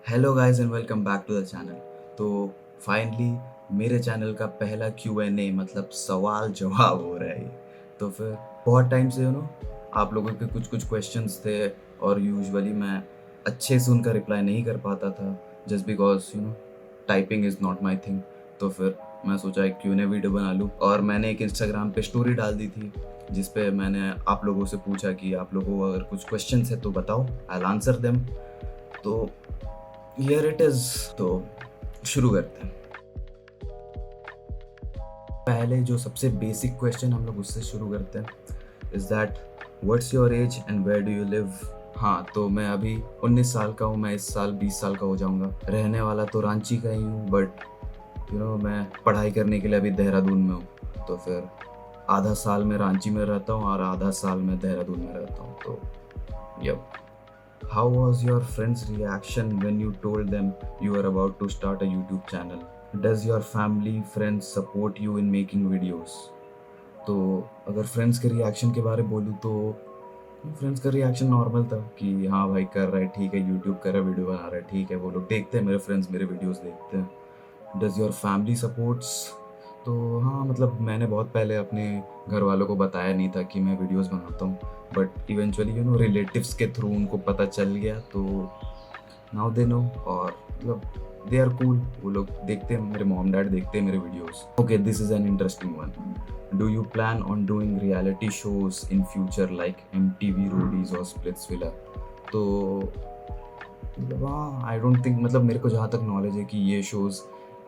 Hello guys and welcome back to the channel. तो finally मेरे channel का पहला Q&A मतलब सवाल जवाब हो रहा है ये। तो फिर बहुत टाइम से आप लोगों के कुछ कुछ क्वेश्चंस थे और यूजुअली मैं अच्छे से उनका रिप्लाई नहीं कर पाता था just because typing is not my thing. तो फिर मैं सोचा एक Q&A वीडियो बना लूँ और मैंने एक इंस्टाग्राम पे स्टोरी डाल दी थी जिस पे मैंने आप लोगों से पूछा कि आप लोगों को अगर कुछ क्वेश्चंस है तो बताओ, आई विल आंसर देम। तो हियर इट इज। तो शुरू करते हैं। पहले जो सबसे बेसिक क्वेश्चन हम लोग उससे शुरू करते हैं is that what's your age and where do you live. हाँ, तो मैं अभी 19 साल का हूँ। मैं इस साल 20 साल का हो जाऊँगा। रहने वाला तो रांची का ही हूँ, बट मैं पढ़ाई करने के लिए अभी देहरादून में हूँ। तो फिर आधा साल मैं रांची में रहता हूँ और आधा साल मैं देहरादून में रहता हूँ। तो yup. How was your friends' reaction when you told them you were about to start a YouTube channel? Does your family, friends support you in making videos? तो अगर फ्रेंड्स के रिएक्शन के बारे में बोलूँ तो फ्रेंड्स का रिएक्शन नॉर्मल था कि हाँ भाई कर रहा है, ठीक है, यूट्यूब कर रहा है, वीडियो बना रहा है, ठीक है, वो लोग देखते हैं, मेरे फ्रेंड्स मेरे वीडियोस देखते हैं। Does your family supports? तो हाँ, मतलब मैंने बहुत पहले अपने घर वालों को बताया नहीं था कि मैं वीडियोस बनाता हूँ, बट इवेंचुअली रिलेटिव्स के थ्रू उनको पता चल गया। तो नाउ दे नो, और मतलब दे आर कूल। वो लोग देखते हैं, मेरे मॉम डैड देखते हैं मेरे videos. Okay, this is an interesting one. Do you plan on doing reality shows in future like MTV Roadies और स्प्लिट्सविला? तो मतलब हाँ, आई डोंट थिंक, मतलब मेरे को जहाँ तक नॉलेज है कि ये शोज़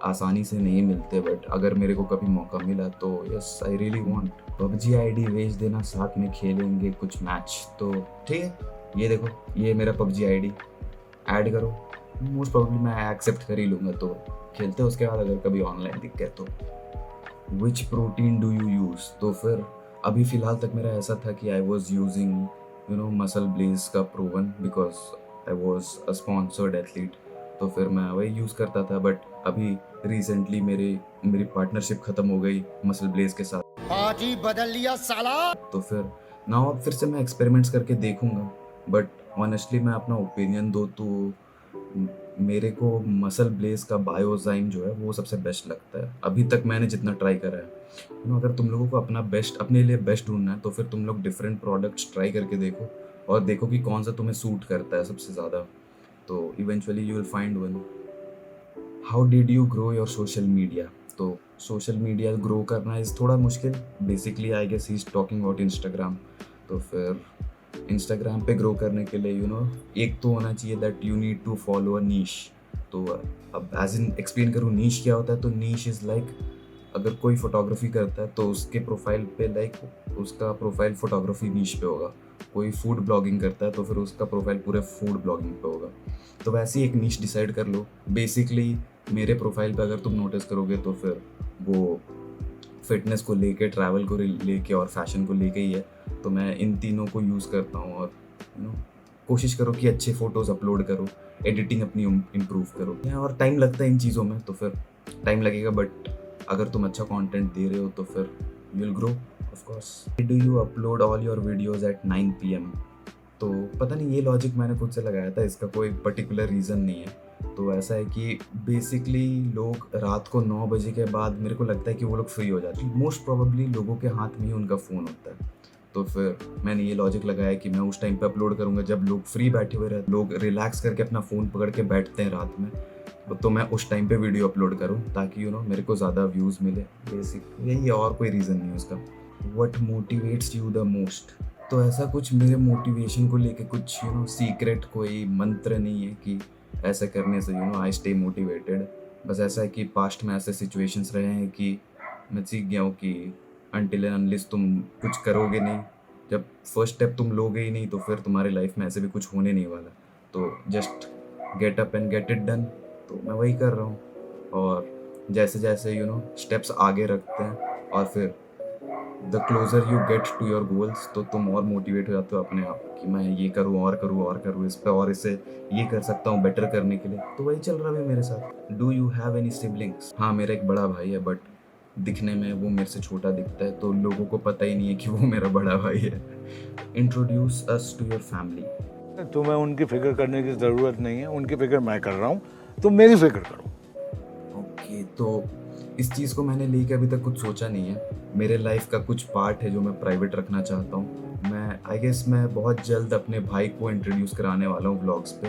आसानी से नहीं मिलते, बट अगर मेरे को कभी मौका मिला तो yes, I really want. PUBG ID भेज देना, साथ में खेलेंगे कुछ मैच। तो ठीक है, ये देखो, ये मेरा PUBG ID ऐड करो। मोस्ट प्रोबेबली मैं एक्सेप्ट कर ही लूँगा, तो खेलते हैं उसके बाद अगर कभी ऑनलाइन दिख गया तो। Which protein do you use? तो फिर अभी फ़िलहाल तक मेरा ऐसा था कि I was using MuscleBlaze का proven because I was a sponsored athlete. तो फिर मैं वही यूज़ करता था, बट अभी रिसेंटली मेरी पार्टनरशिप ख़त्म हो गई मसल ब्लेज के साथ। आज ही बदल लिया साला। तो फिर नाउ अब फिर से मैं एक्सपेरिमेंट्स करके देखूंगा, बट ऑनेस्टली मैं अपना ओपिनियन दो तो मेरे को मसल ब्लेज का बायोजाइम जो है वो सबसे बेस्ट लगता है अभी तक मैंने जितना ट्राई करा है। अगर तुम लोगों को अपना बेस्ट, अपने लिए बेस्ट ढूंढना है तो फिर तुम लोग डिफरेंट प्रोडक्ट्स ट्राई करके देखो और देखो कि कौन सा तुम्हें सूट करता है सबसे ज़्यादा। तो eventually you will find one. How did you grow your social media? तो सोशल मीडिया ग्रो करना इज़ थोड़ा मुश्किल। Basically I guess he is talking about Instagram. तो फिर इंस्टाग्राम पे ग्रो करने के लिए एक तो होना चाहिए that you need to follow a niche. तो अब एज इन एक्सप्लेन करूँ नीश क्या होता है, तो नीश इज़ लाइक अगर कोई फोटोग्राफी करता है तो उसके प्रोफाइल पे लाइक उसका प्रोफाइल फोटोग्राफी नीश पे होगा। कोई फूड ब्लॉगिंग करता है तो फिर उसका प्रोफाइल पूरे फूड ब्लॉगिंग पे होगा। तो वैसे ही एक नीश डिसाइड कर लो। बेसिकली मेरे प्रोफाइल पे अगर तुम नोटिस करोगे तो फिर वो फिटनेस को लेके, ट्रैवल को लेके और फैशन को लेके ही है। तो मैं इन तीनों को यूज़ करता हूँ और कोशिश करो कि अच्छे फ़ोटोज़ अपलोड करो, एडिटिंग अपनी इम्प्रूव करो। और टाइम लगता है इन चीज़ों में, तो फिर टाइम लगेगा, बट अगर तुम अच्छा कंटेंट दे रहे हो तो फिर you will grow of course. Do you upload all your videos at 9 PM? तो पता नहीं, ये लॉजिक मैंने खुद से लगाया था, इसका कोई पर्टिकुलर रीज़न नहीं है। तो ऐसा है कि बेसिकली लोग रात को 9 बजे के बाद मेरे को लगता है कि वो लोग फ्री हो जाते हैं। मोस्ट प्रोबेबली लोगों के हाथ में ही उनका फ़ोन होता है। तो फिर मैंने ये लॉजिक लगाया कि मैं उस टाइम पे अपलोड करूँगा जब लोग फ्री बैठे हुए रहते, लोग रिलैक्स करके अपना फ़ोन पकड़ के बैठते हैं रात में। तो मैं उस टाइम पे वीडियो अपलोड करूँ ताकि मेरे को ज़्यादा व्यूज़ मिले। बेसिक यही है, और कोई रीज़न नहीं है उसका। What motivates you the most? तो ऐसा कुछ मेरे मोटिवेशन को लेके कुछ सीक्रेट कोई मंत्र नहीं है कि ऐसा करने से आई स्टे मोटिवेटेड। बस ऐसा है कि पास्ट में ऐसे सिचुएशंस रहे हैं कि मैं सीख गया हूँ कि अनटिल एंड अनलेस तुम कुछ करोगे नहीं, जब फर्स्ट स्टेप तुम लोगे ही नहीं, तो फिर तुम्हारी लाइफ में ऐसे भी कुछ होने नहीं वाला। तो just get up and get it done. तो मैं वही कर रहा हूँ, और जैसे जैसे स्टेप्स आगे रखते हैं और फिर the closer you get to your goals, तो तुम और मोटिवेट हो जाते हो अपने आप कि मैं ये करूँ और करूँ और करूँ इस पे, और इसे ये कर सकता हूँ बेटर करने के लिए। तो वही चल रहा है मेरे साथ। Do you have any siblings? हाँ, मेरा एक बड़ा भाई है, बट दिखने में वो मेरे से छोटा दिखता है, तो लोगों को पता ही नहीं है कि वो मेरा बड़ा भाई है। Introduce us to your family. तुम्हें उनकी फिक्र करने की ज़रूरत नहीं है, उनकी फिक्र मैं कर रहा हूँ, तुम मेरी फिक्र करो। ओके, तो इस चीज़ को मैंने लेके अभी तक कुछ सोचा नहीं है। मेरे लाइफ़ का कुछ पार्ट है जो मैं प्राइवेट रखना चाहता हूँ। मैं आई गेस मैं बहुत जल्द अपने भाई को इंट्रोड्यूस कराने वाला हूँ व्लॉग्स पे।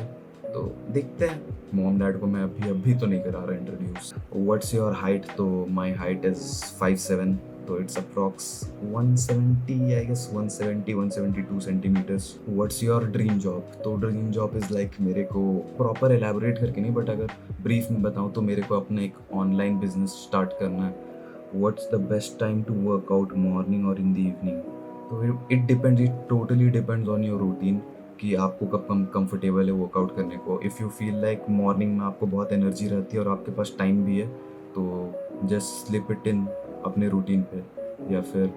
तो देखते हैं, मॉम-डैड को मैं अभी तो नहीं करा रहा इंट्रोड्यूस। What's your height? तो माय हाइट इज़ 5'7", तो it's approx 170 I guess 170-172 centimetres. What's your dream job? तो ड्रीम जॉब इज़ लाइक मेरे को प्रॉपर एलैबोरेट करके नहीं, बट अगर ब्रीफ में बताऊँ तो मेरे को अपना एक ऑनलाइन बिजनेस स्टार्ट करना है। What's the best time to work out, morning और इन द इवनिंग? तो it depends, it totally depends on your routine कि आपको कब कंफर्टेबल है वर्कआउट करने को। If you feel like morning में आपको बहुत एनर्जी रहती है और आपके पास टाइम भी है, तो जस्ट स्लिप इट इन अपने रूटीन पे। या फिर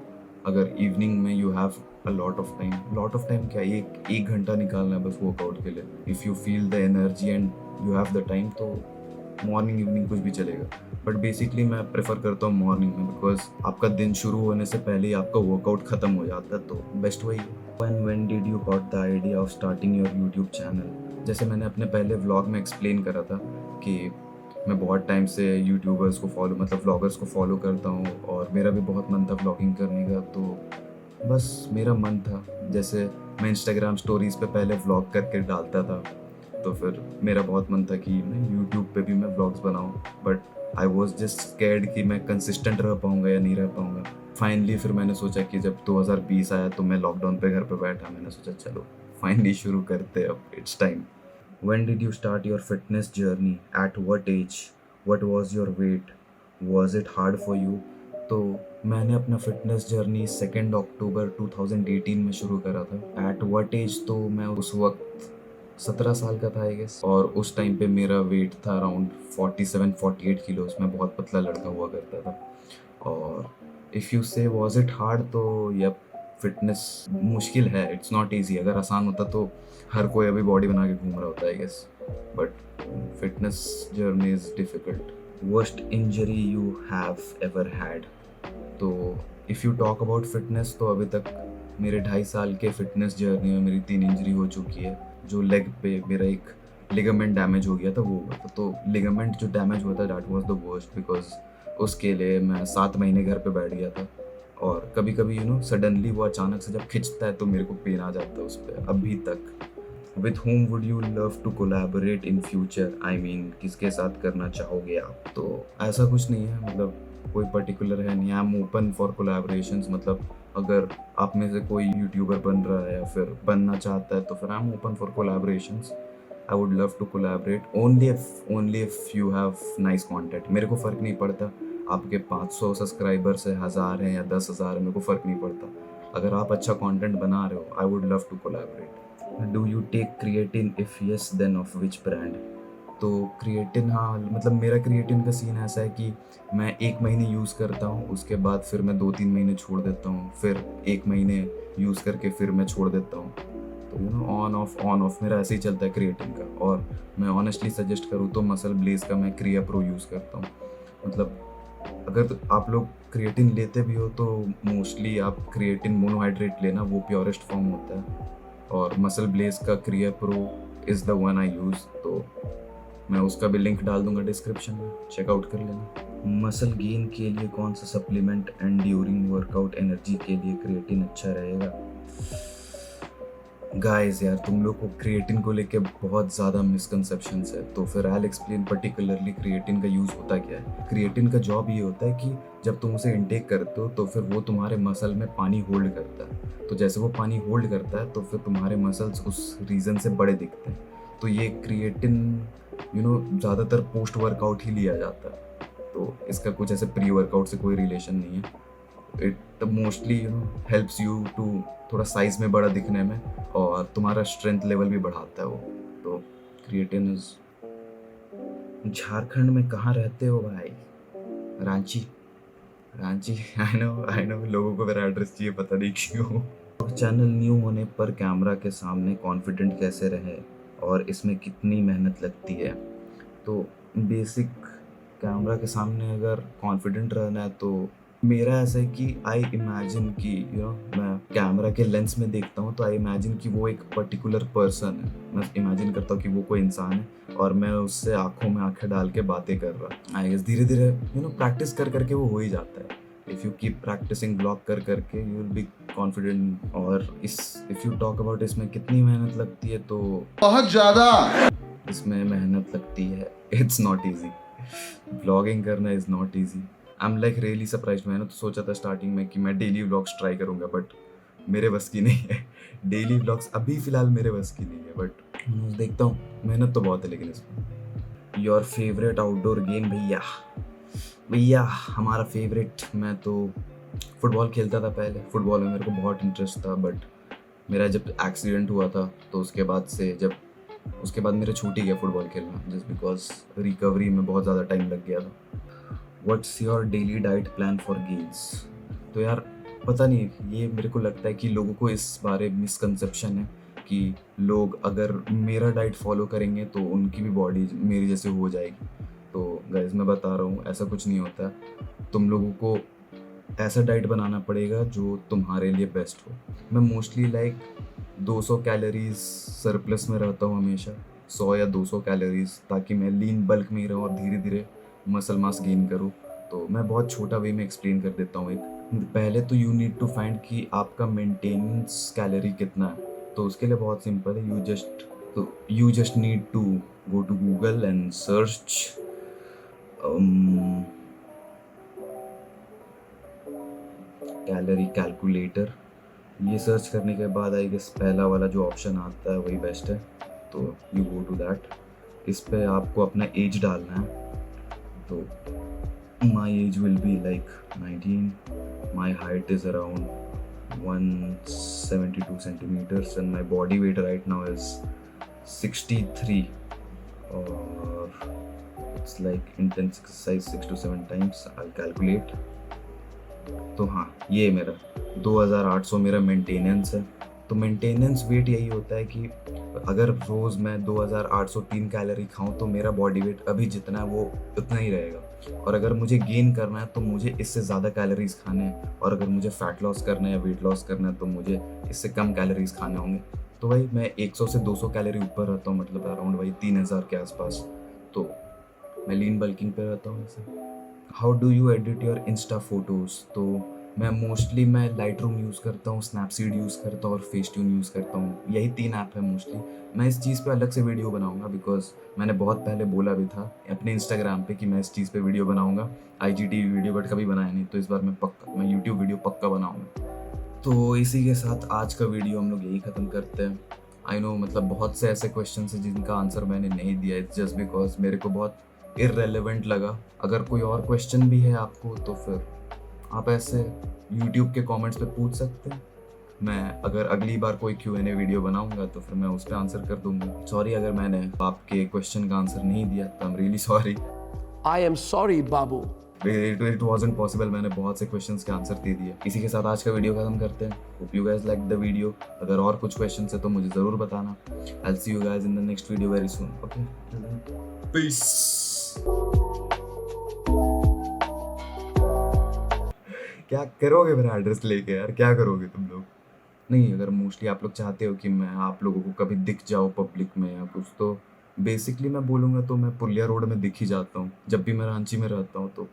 अगर इवनिंग में you have a lot of time क्या, एक घंटा निकालना है बस वर्कआउट के लिए। If you feel the energy and you have the time, तो मॉर्निंग इवनिंग कुछ भी चलेगा। बट बेसिकली मैं प्रेफर करता हूँ मॉर्निंग में, बिकॉज आपका दिन शुरू होने से पहले ही आपका वर्कआउट खत्म हो जाता है, तो बेस्ट वही है। When did you got the idea of starting your YouTube channel? जैसे मैंने अपने पहले व्लॉग में एक्सप्लेन करा था कि मैं बहुत टाइम से यूट्यूबर्स को फॉलो मतलब व्लॉगर्स को फॉलो करता हूँ और मेरा भी बहुत मन था व्लॉगिंग करने का। तो बस मेरा मन था, जैसे मैं इंस्टाग्राम स्टोरीज पे पहले व्लॉग करके डालता था, तो फिर मेरा बहुत मन था कि मैं यूट्यूब पे भी मैं व्लॉग्स बनाऊँ। But I was just scared कि मैं कंसिस्टेंट रह पाऊँगा या नहीं रह पाऊँगा। फाइनली फिर मैंने सोचा कि जब 2020 आया तो मैं लॉकडाउन पे घर पे बैठा, मैंने सोचा चलो फाइनली शुरू करते हैं, अब it's time. When did you start your fitness journey? At what age? What was your weight? Was it hard for you? तो मैंने अपना फिटनेस जर्नी 2 अक्टूबर 2018 में शुरू करा था। At what age? तो मैं उस वक्त 17 साल का था आई गेस, और उस टाइम पे मेरा वेट था अराउंड 47-48 किलोज। मैं बहुत पतला लड़का हुआ करता था। और इफ़ यू से वॉज इट हार्ड, तो यप, फिटनेस मुश्किल है, इट्स नॉट ईजी। अगर आसान होता तो हर कोई अभी बॉडी बना के घूम रहा होता है I guess, but fitness journey is difficult. Worst injury you have ever had? तो if you talk about fitness, तो अभी तक मेरे 2.5 साल के फिटनेस जर्नी में मेरी 3 इंजरी हो चुकी है। जो लेग पे मेरा एक लिगामेंट डैमेज हो गया था वो हुआ था, तो लिगामेंट जो डैमेज हुआ था that was the worst, because उसके लिए मैं 7 महीने घर पे बैठ गया था। और कभी कभी सडनली वो अचानक से जब खिंचता है तो मेरे को पेन आ जाता है उस पर अभी तक। With whom would you love to collaborate in future? I mean किसके साथ करना चाहोगे आप? तो ऐसा कुछ नहीं है, मतलब कोई पर्टिकुलर है नहीं। आई एम ओपन फॉर कोलैबोरेशंस, मतलब अगर आप में से कोई यूट्यूबर बन रहा है या फिर बनना चाहता है तो फिर I am open for collaborations. I would love to collaborate only if you have nice content. मेरे को फ़र्क नहीं पड़ता आपके 500 सब्सक्राइबर्स है, 1000 हैं या 10,000 है, मेरे को फ़र्क नहीं पड़ता। अगर आप अच्छा कंटेंट बना रहे हो, I would love to collaborate. Do you take creatine? If yes then of which brand? तो क्रिएटिन, हाँ, मतलब मेरा क्रिएटिन का सीन ऐसा है कि मैं 1 महीने यूज़ करता हूँ, उसके बाद फिर मैं 2-3 महीने छोड़ देता हूँ, फिर 1 महीने यूज़ करके फिर मैं छोड़ देता हूँ। तो ऑन ऑफ मेरा ऐसे ही चलता है क्रिएटिन का। और मैं ऑनेस्टली सजेस्ट करूँ तो मसल ब्लेज का मैं क्रिया प्रो यूज़ करता हूँ। मतलब अगर तो आप लोग क्रिएटिन लेते भी हो तो मोस्टली आप क्रिएटिन मोनोहाइड्रेट लेना, वो प्योरेस्ट फॉर्म होता है। और मसल ब्लेज का क्रिया pro is the one I use, तो मैं उसका भी लिंक डाल दूंगा डिस्क्रिप्शन में, चेकआउट कर लेना। मसल गेन के लिए कौन सा supplement and during workout energy के लिए क्रिएटिन अच्छा रहेगा? गाइस यार, तुम लोग को क्रिएटिन को लेके बहुत ज़्यादा मिसकंसेप्शंस है, तो फिर आई एक्सप्लेन पर्टिकुलरली क्रिएटिन का यूज़ होता क्या है। क्रिएटिन का जॉब ये होता है कि जब तुम उसे इनटेक करते हो तो फिर वो तुम्हारे मसल में पानी होल्ड करता है। तो जैसे वो पानी होल्ड करता है तो फिर तुम्हारे मसल्स उस रीज़न से बड़े दिखते हैं। तो ये क्रिएटिन ज़्यादातर पोस्ट वर्कआउट ही लिया जाता है, तो इसका कुछ ऐसे प्री वर्कआउट से कोई रिलेशन नहीं है। It mostly helps you to थोड़ा साइज में बड़ा दिखने में, और तुम्हारा स्ट्रेंथ लेवल भी बढ़ाता है वो। तो क्रिएटिन इज। झारखंड में कहाँ रहते हो भाई? रांची। रांची आई नो लोगों को मेरा एड्रेस चाहिए, पता नहीं क्यों। चैनल न्यू होने पर कैमरा के सामने कॉन्फिडेंट कैसे रहे और इसमें कितनी मेहनत लगती है? तो बेसिक, कैमरा के सामने अगर कॉन्फिडेंट रहना है तो मेरा ऐसा है कि आई इमेजिन कि मैं कैमरा के लेंस में देखता हूँ तो आई इमेजिन कि वो एक पर्टिकुलर पर्सन है। मैं इमेजिन करता हूँ कि वो कोई इंसान है और मैं उससे आँखों में आँखें डाल के बातें कर रहा। आई गेस धीरे-धीरे प्रैक्टिस कर कर के वो हो ही जाता है। If you keep practising blog कर कर के यू विल बी कॉन्फिडेंट। और इस इफ यू टॉक अबाउट इसमें कितनी मेहनत लगती है तो बहुत ज्यादा। इसमें मेहनत लगती है। It's not easy. व्लॉगिंग करना is not easy. I am like really surprised. मैंने तो सोचा था स्टार्टिंग में कि मैं डेली व्लॉग्स ट्राई करूँगा बट मेरे बस की नहीं है। डेली व्लॉग्स अभी फ़िलहाल मेरे बस की नहीं है बट देखता हूँ। मेहनत तो बहुत है लेकिन इसमें। योर फेवरेट आउटडोर गेम भैया? भैया हमारा फेवरेट, मैं तो फुटबॉल खेलता था पहले। फुटबॉल में मेरे को बहुत इंटरेस्ट था बट मेरा जब एक्सीडेंट हुआ था तो उसके बाद मेरा छूट ही गया फुटबॉल खेलना जस्ट बिकॉज रिकवरी में बहुत ज़्यादा टाइम लग गया था। What's your daily diet plan for gains? तो यार पता नहीं, ये मेरे को लगता है कि लोगों को इस बारे मिसकंसेप्शन है कि लोग अगर मेरा डाइट फॉलो करेंगे तो उनकी भी बॉडी मेरी जैसे हो जाएगी। तो गाइस मैं बता रहा हूँ ऐसा कुछ नहीं होता। तुम लोगों को ऐसा डाइट बनाना पड़ेगा जो तुम्हारे लिए बेस्ट हो। मैं मोस्टली लाइक 200 कैलोरीज सरप्लस में रहता हूँ हमेशा, 100 या 200 कैलोरीज, ताकि मैं लीन बल्क में ही रहूँ और धीरे धीरे मसल मास गेन करूँ। तो मैं बहुत छोटा वे में एक्सप्लेन कर देता हूँ। एक पहले तो यू नीड टू फाइंड कि आपका मेंटेनेंस कैलोरी कितना है। तो उसके लिए बहुत सिंपल है, you just need to go to Google and search calorie calculator. ये सर्च करने के बाद आई गेस पहला वाला जो ऑप्शन आता है वही बेस्ट है, तो यू गो टू दैट। इस पे आपको अपना एज डालना है। तो my age will be like 19, my height is around 172 centimeters and my body weight right now is 63, or it's like intense exercise 6 to 7 times. I'll calculate. तो हाँ, ये मेरा 2800 मेरा मेंटेनेंस है। तो मेंटेनेंस वेट यही होता है कि अगर रोज़ मैं 2803 कैलोरी खाऊँ तो मेरा बॉडी वेट अभी जितना है वो उतना ही रहेगा। और अगर मुझे गेन करना है तो मुझे इससे ज़्यादा कैलोरीज़ खाने हैं, और अगर मुझे फ़ैट लॉस करना है या वेट लॉस करना है तो मुझे इससे कम कैलोरीज़ खाने होंगे। तो भाई मैं 100 से 200 कैलोरी ऊपर रहता हूँ, मतलब अराउंड वही 3000 के आसपास। तो मैं लीन बल्किंग पे रहता हूँ ऐसे। How do you edit your Insta photos? तो मैं लाइट रूम यूज़ करता हूँ, स्नैपसीड यूज़ करता हूँ और फेसट्यून यूज़ करता हूँ। यही 3 ऐप है मोस्टली। मैं इस चीज़ पे अलग से वीडियो बनाऊँगा बिकॉज़ मैंने बहुत पहले बोला भी था अपने इंस्टाग्राम पे कि मैं इस चीज़ पे वीडियो बनाऊँगा। आईजीटीवी वीडियो बट कभी बनाया नहीं, तो इस बार मैं यूट्यूब वीडियो पक्का बनाऊँगा। तो इसी के साथ आज का वीडियो हम लोग यही ख़त्म करते हैं। आई नो मतलब बहुत से ऐसे क्वेश्चन हैं जिनका आंसर मैंने नहीं दिया, इट्स जस्ट बिकॉज मेरे को बहुत इररेलेवेंट लगा। अगर कोई और क्वेश्चन भी है आपको तो फिर आप ऐसे यूट्यूब के कमेंट्स पे पूछ सकते हैं। मैं अगर अगली बार कोई Q&A वीडियो बनाऊंगा तो फिर मैं उस पर आंसर कर दूंगा। सॉरी अगर मैंने आपके क्वेश्चन का आंसर नहीं दिया, तो I am really sorry. I am sorry, Babu. It wasn't possible, मैंने बहुत से क्वेश्चंस के आंसर दे दिए। इसी के साथ आज का वीडियो खत्म करते हैं। Hope you guys like the video. अगर और कुछ क्वेश्चंस है तो मुझे ज़रूर बताना। I will see you guys in the next video very soon. Okay, peace. क्या करोगे मेरा एड्रेस लेके यार? क्या करोगे तुम लोग? नहीं, अगर मोस्टली आप लोग चाहते हो कि मैं आप लोगों को कभी दिख जाऊँ पब्लिक में या कुछ, तो बेसिकली मैं बोलूँगा तो मैं पुलिया रोड में दिख ही जाता हूँ। जब भी मैं रांची में रहता हूँ तो